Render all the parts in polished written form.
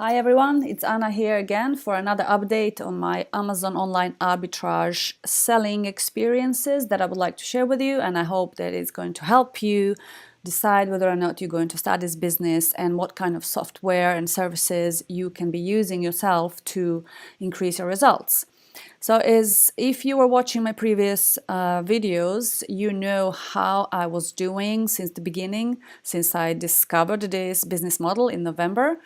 Hi everyone, it's Anna here again for another update on my Amazon online arbitrage selling experiences that I would like to share with you, and I hope that it's going to help you decide whether or not you're going to start this business and what kind of software and services you can be using yourself to increase your results. So if you were watching my previous videos, you know how I was doing since the beginning, since I discovered this business model in November.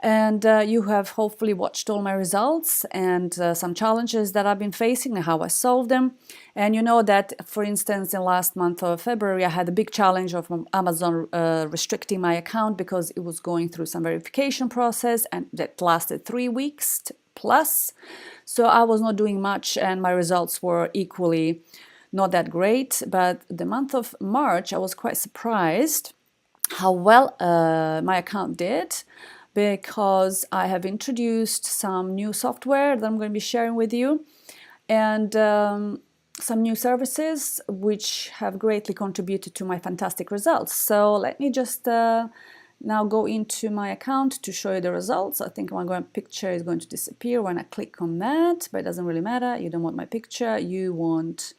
And you have hopefully watched all my results and some challenges that I've been facing and how I solved them. And you know that, for instance, in last month of February, I had a big challenge of Amazon restricting my account because it was going through some verification process, and that lasted 3 weeks plus. So I was not doing much and my results were equally not that great. But the month of March, I was quite surprised how well my account did, because I have introduced some new software that I'm going to be sharing with you, and some new services which have greatly contributed to my fantastic results. So let me just now go into my account to show you the results. I think my picture is going to disappear when I click on that, but it doesn't really matter. You don't want my picture, you want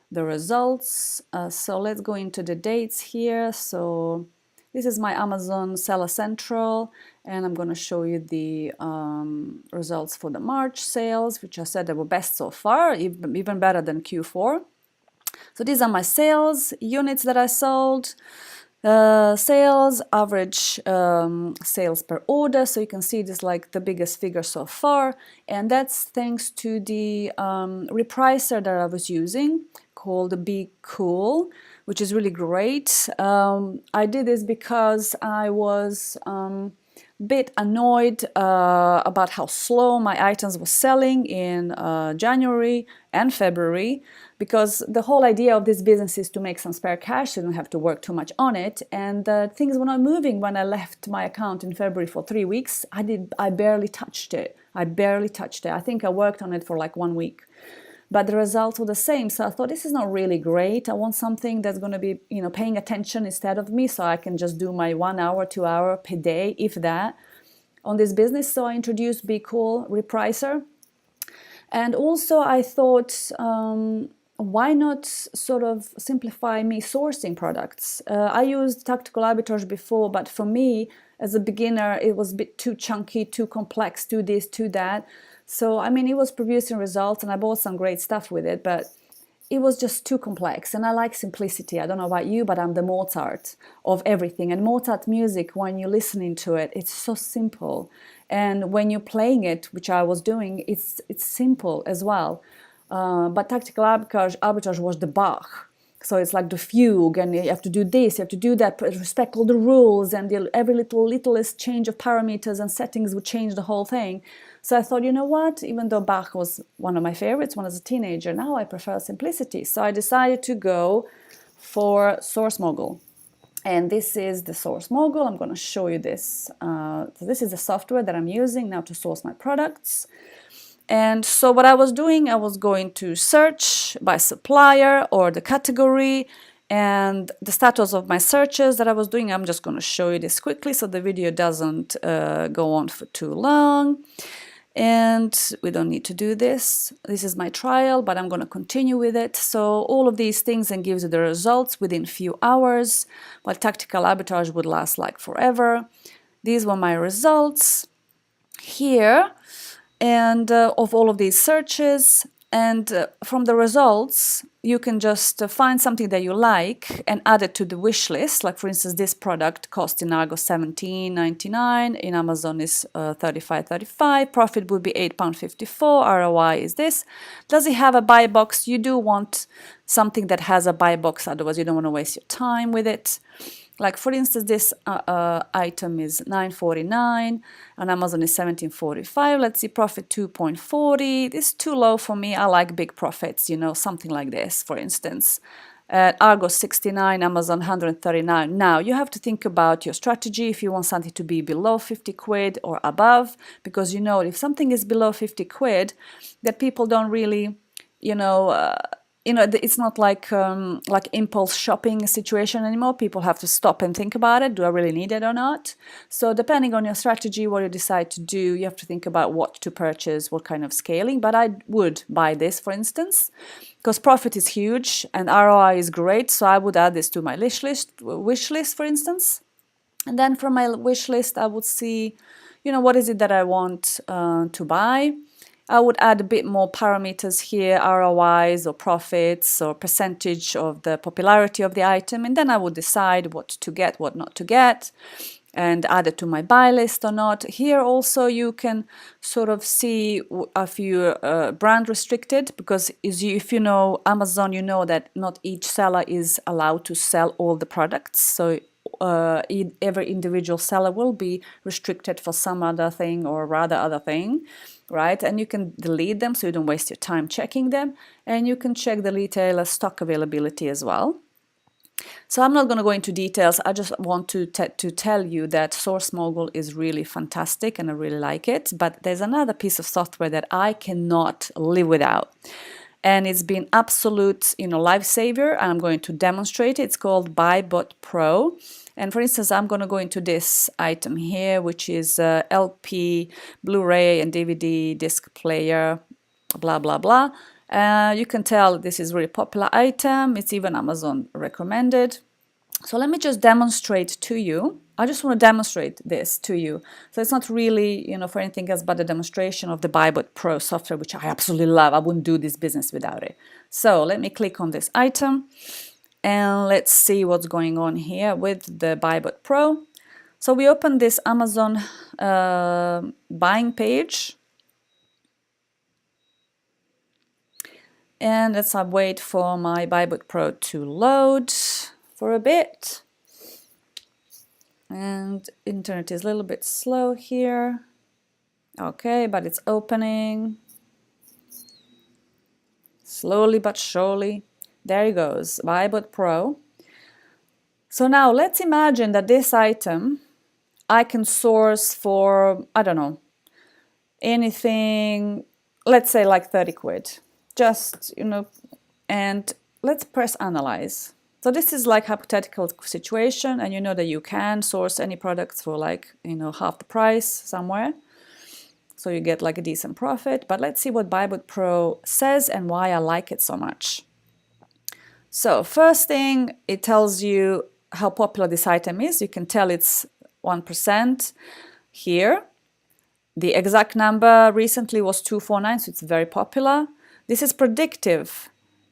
the results. So let's go into the dates here. So this is my Amazon Seller Central, and I'm going to show you the results for the March sales, which I said they were best so far, even better than Q4. So these are my sales units that I sold. Sales, average sales per order, so you can see this like the biggest figure so far, and that's thanks to the repricer that I was using called Be Cool, which is really great. I did this because I was bit annoyed about how slow my items were selling in January and February, because the whole idea of this business is to make some spare cash, so you don't have to work too much on it, and things were not moving. When I left my account in February for 3 weeks, I barely touched it. I think I worked on it for like 1 week, but the results were the same. So I thought, this is not really great. I want something that's going to be, paying attention instead of me, so I can just do my 1 hour, 2 hour per day, if that, on this business. So I introduced Be Cool Repricer. And also I thought, why not sort of simplify me sourcing products? I used tactical arbitrage before, but for me, as a beginner, it was a bit too chunky, too complex, too this, too that. So, I mean, it was producing results and I bought some great stuff with it, but it was just too complex, and I like simplicity. I don't know about you, but I'm the Mozart of everything. And Mozart music, when you're listening to it, it's so simple. And when you're playing it, which I was doing, it's simple as well. But tactical arbitrage was the Bach. So it's like the fugue, and you have to do this, you have to do that, respect all the rules, and every littlest change of parameters and settings would change the whole thing. So I thought, you know what, even though Bach was one of my favorites when I was a teenager, now I prefer simplicity. So I decided to go for Source Mogul. And this is the Source Mogul. I'm going to show you this. So this is the software that I'm using now to source my products. And so what I was doing, I was going to search by supplier or the category, and the status of my searches that I was doing, I'm just going to show you this quickly so the video doesn't go on for too long. And we don't need to do this. This is my trial, but I'm going to continue with it. So all of these things and gives you the results within few hours, while tactical arbitrage would last like forever. These were my results here, and of all of these searches. And from the results, you can just find something that you like and add it to the wish list. Like, for instance, this product cost in Argos £17.99, in Amazon is £35.35, profit would be £8.54, ROI is this. Does it have a buy box? You do want something that has a buy box, otherwise you don't want to waste your time with it. Like, for instance, this item is $9.49, on Amazon is $17.45. Let's see, profit $2.40. This is too low for me. I like big profits, something like this, for instance. Argos 69, Amazon 139. Now, you have to think about your strategy if you want something to be below 50 quid or above, because if something is below 50 quid, that people don't really, you know, it's not like impulse shopping situation anymore. People have to stop and think about it. Do I really need it or not? So depending on your strategy, what you decide to do, you have to think about what to purchase, what kind of scaling. But I would buy this, for instance, because profit is huge and ROI is great. So I would add this to my wish list, for instance. And then from my wish list, I would see, you know, what is it that I want to buy. I would add a bit more parameters here, ROIs or profits or percentage of the popularity of the item, and then I would decide what to get, what not to get, and add it to my buy list or not. Here also you can sort of see if you brand restricted, because if you know Amazon, you know that not each seller is allowed to sell all the products. So every individual seller will be restricted for some other thing or rather other thing, right? And you can delete them so you don't waste your time checking them, and you can check the retailer stock availability as well. So I'm not going to go into details. I just want to tell you that Source Mogul is really fantastic and I really like it. But there's another piece of software that I cannot live without. And it's been absolute, you know, lifesaver. And I'm going to demonstrate it. It's called BuyBot Pro. And for instance, I'm going to go into this item here, which is LP, Blu-ray and DVD disc player, blah, blah, blah. You can tell this is a really popular item. It's even Amazon recommended. So let me just demonstrate to you. I just want to demonstrate this to you. So it's not really, you know, for anything else but a demonstration of the BuyBot Pro software, which I absolutely love. I wouldn't do this business without it. So let me click on this item and let's see what's going on here with the BuyBot Pro. So we open this Amazon buying page. And let's wait for my BuyBot Pro to load for a bit. And internet is a little bit slow here. Okay, but it's opening. Slowly but surely. There it goes, BuyBot Pro. So now let's imagine that this item I can source for, I don't know, anything, let's say like 30 quid. Just, you know, and let's press analyze. So this is like hypothetical situation, and you know that you can source any products for like, you know, half the price somewhere. So you get like a decent profit. But let's see what BuyBot Pro says and why I like it so much. So first thing, it tells you how popular this item is. You can tell it's 1% here. The exact number recently was 249, so it's very popular. This is predictive,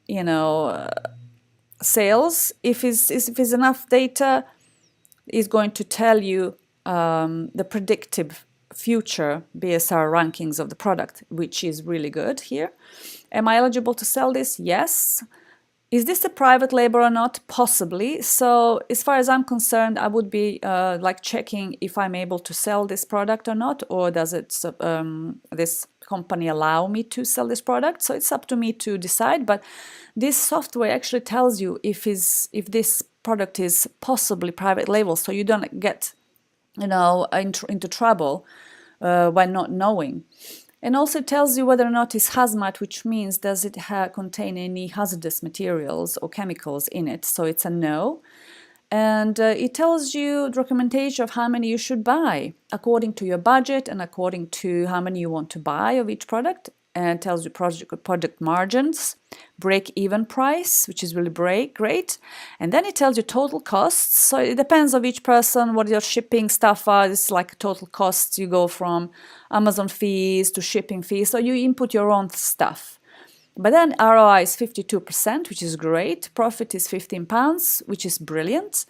you know, sales. If it's enough data, it's going to tell you the predictive future BSR rankings of the product, which is really good here. Am I eligible to sell this? Yes. Is this a private label or not? Possibly. So as far as I'm concerned, I would be like checking if I'm able to sell this product or not, or does it this company allow me to sell this product? So it's up to me to decide. But this software actually tells you if this product is possibly private label, so you don't get, you know, into trouble when not knowing. And also tells you whether or not it's hazmat, which means does it contain any hazardous materials or chemicals in it. So it's a no. And it tells you the recommendation of how many you should buy according to your budget and according to how many you want to buy of each product. And it tells you product margins, break-even price, which is really great. And then it tells you total costs. So it depends on each person, what your shipping stuff are. It's like total costs. You go from Amazon fees to shipping fees. So you input your own stuff. But then ROI is 52%, which is great. Profit is £15, which is brilliant.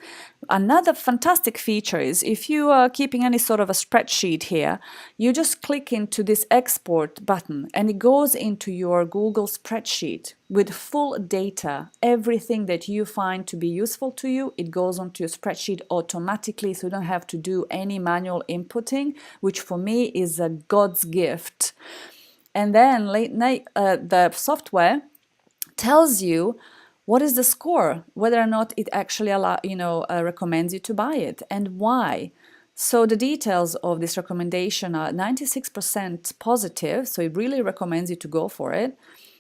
Another fantastic feature is if you are keeping any sort of a spreadsheet here, you just click into this export button and it goes into your Google spreadsheet with full data. Everything that you find to be useful to you, it goes onto your spreadsheet automatically, so you don't have to do any manual inputting, which for me is a God's gift. And then the software tells you what is the score, whether or not it actually recommends you to buy it and why. So the details of this recommendation are 96% positive, so it really recommends you to go for it.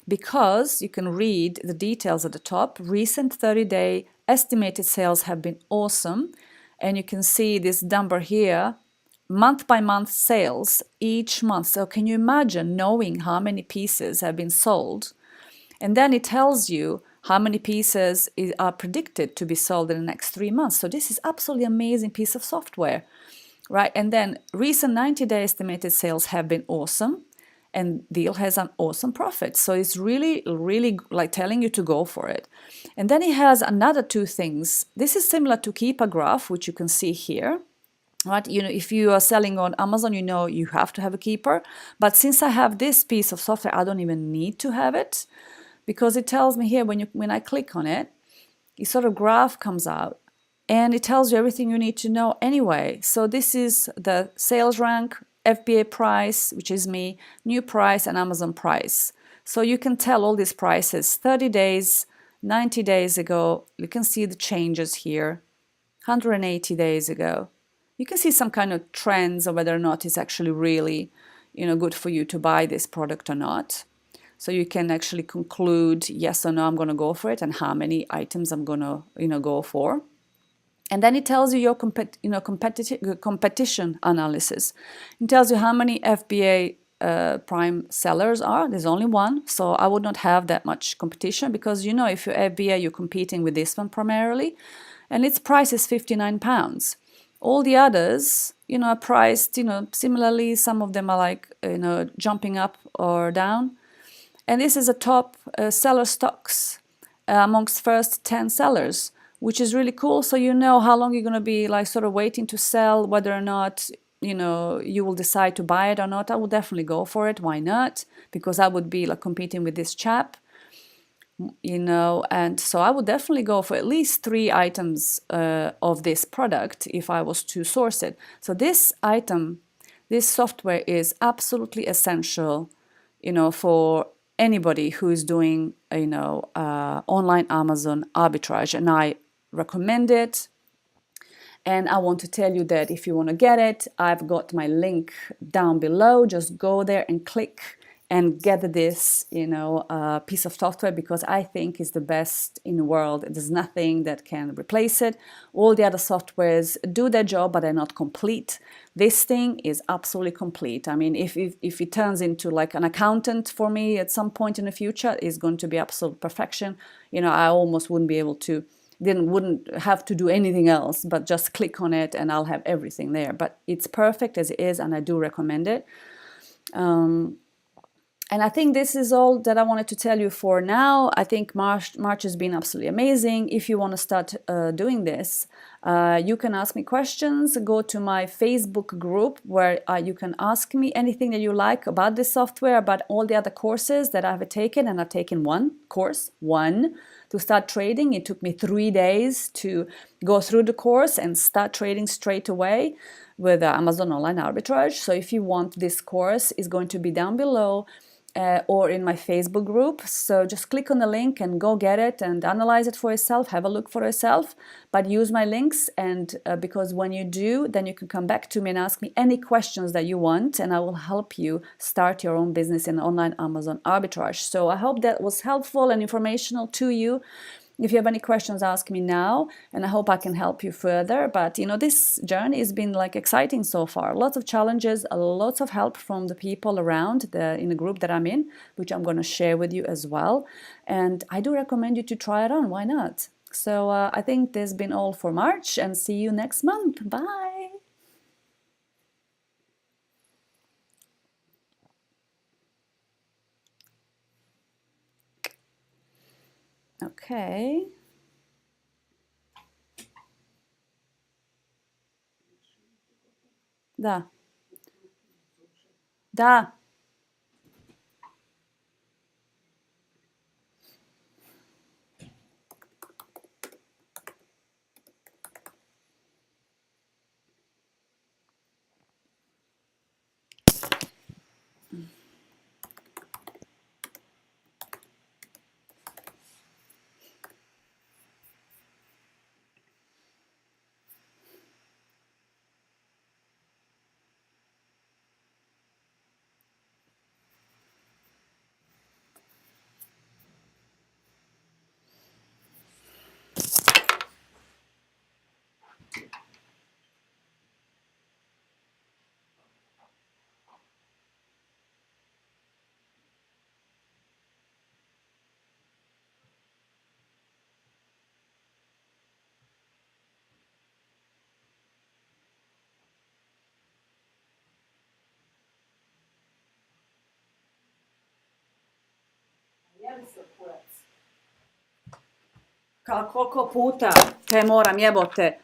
because you can read the details at the top. Recent 30-day estimated sales have been awesome. And you can see this number here, month by month sales each month. So can you imagine knowing how many pieces have been sold? And then it tells you how many pieces are predicted to be sold in the next 3 months. So this is absolutely amazing piece of software, right? And then recent 90-day estimated sales have been awesome, and deal has an awesome profit. So it's really, really like telling you to go for it. And then it has another two things. This is similar to Keep a Graph, which you can see here. Right? You know, if you are selling on Amazon, you know you have to have a keeper. But since I have this piece of software, I don't even need to have it, because it tells me here when I click on it, a sort of graph comes out and it tells you everything you need to know anyway. So this is the sales rank, FBA price, which is me, new price, and Amazon price. So you can tell all these prices 30 days, 90 days ago. You can see the changes here, 180 days ago. You can see some kind of trends or whether or not it's actually really, good for you to buy this product or not. So you can actually conclude yes or no, I'm going to go for it, and how many items I'm going to, go for. And then it tells you your competition analysis. It tells you how many FBA prime sellers are. There's only one, so I would not have that much competition, because if you're FBA, you're competing with this one primarily, and its price is £59. All the others, are priced, similarly. Some of them are like, jumping up or down. And this is a top seller stocks amongst first 10 sellers, which is really cool. So you know how long you're going to be like sort of waiting to sell, whether or not, you will decide to buy it or not. I would definitely go for it. Why not? Because I would be like competing with this chap, and so I would definitely go for at least 3 items of this product if I was to source it. So this software is absolutely essential, for anybody who is doing, online Amazon arbitrage, and I recommend it. And I want to tell you that if you want to get it, I've got my link down below. Just go there and click and get this, piece of software, because I think it's the best in the world. There's nothing that can replace it. All the other softwares do their job, but they're not complete. This thing is absolutely complete. I mean, if it turns into like an accountant for me at some point in the future, it's going to be absolute perfection. I almost wouldn't be able to, wouldn't have to do anything else, but just click on it and I'll have everything there. But it's perfect as it is, and I do recommend it. And I think this is all that I wanted to tell you for now. I think March has been absolutely amazing. If you want to start doing this, you can ask me questions. Go to my Facebook group where you can ask me anything that you like about this software, about all the other courses that I've taken. And I've taken one course to start trading. It took me 3 days to go through the course and start trading straight away with Amazon Online Arbitrage. So if you want this course, it's going to be down below. Or in my Facebook group. So just click on the link and go get it and analyze it for yourself, have a look for yourself, but use my links. And because when you do, then you can come back to me and ask me any questions that you want, and I will help you start your own business in online Amazon arbitrage. So I hope that was helpful and informational to you. If you have any questions, ask me now, and I hope I can help you further. But, this journey has been like exciting so far. Lots of challenges, lots of help from the people around in the group that I'm in, which I'm going to share with you as well. And I do recommend you to try it on. Why not? So I think this has been all for March, and see you next month. Bye. Okay. Da. Da. Koliko puta te moram jebote